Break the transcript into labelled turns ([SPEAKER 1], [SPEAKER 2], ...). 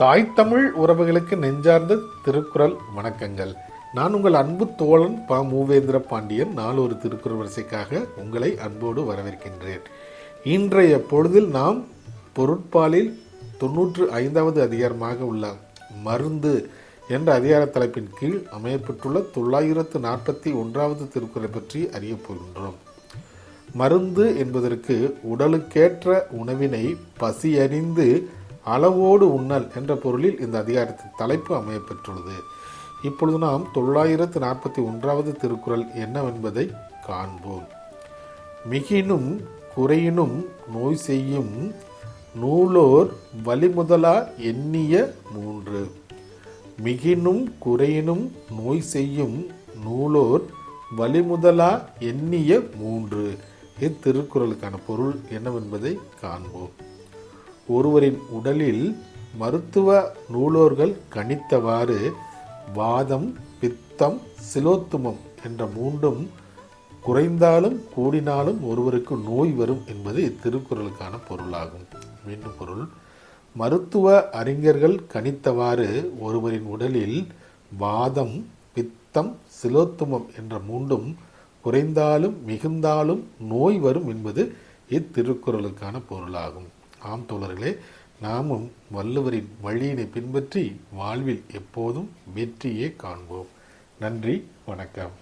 [SPEAKER 1] தாய் தமிழ் உறவுகளுக்கு நெஞ்சார்ந்த திருக்குறள் வணக்கங்கள். நான் உங்கள் அன்பு தோழன் மூவேந்திர பாண்டியன். நாளொரு திருக்குறள் வரிசைக்காக உங்களை அன்போடு வரவேற்கின்றேன். இன்றைய பொழுதில் நாம் பொருட்பாலில் 95வது அதிகாரமாக உள்ள மருந்து என்ற அதிகார தலைப்பின் கீழ் அமையப்பட்டுள்ள 941வது திருக்குறளை பற்றி அறியப் போகின்றோம். மருந்து என்பதற்கு உடலுக்கேற்ற உணவினை பசியறிந்து அளவோடு உண்ணல் என்ற பொருளில் இந்த அதிகாரத்தின் தலைப்பு அமையப்பெற்றுள்ளது. இப்பொழுது நாம் 941வது திருக்குறள் என்னவென்பதை காண்போம். மிகினும் குறையினும் நோய் செய்யும் நூலோர் வலிமுதலா எண்ணிய மூன்று. மிகினும் குறையினும் நோய் செய்யும் நூலோர் வலிமுதலா எண்ணிய மூன்று. இத்திருக்குறளுக்கான பொருள் என்னவென்பதை காண்போம். ஒருவரின் உடலில் மருத்துவ நூலோர்கள் கணித்தவாறு வாதம், பித்தம், சிலோத்துமம் என்ற மூன்றும் குறைந்தாலும் கூடினாலும் ஒருவருக்கு நோய் வரும் என்பது இத்திருக்குறளுக்கான பொருளாகும். மீண்டும் பொருள்: மருத்துவ அறிஞர்கள் கணித்தவாறு ஒருவரின் உடலில் வாதம், பித்தம், சிலோத்துமம் என்ற மூன்றும் குறைந்தாலும் மிகுந்தாலும் நோய் வரும் என்பது இத்திருக்குறளுக்கான பொருளாகும். ஆம் தோழர்களே, நாமும் வள்ளுவரின் வழியினை பின்பற்றி வாழ்வில் எப்போதும் வெற்றியே காண்போம். நன்றி, வணக்கம்.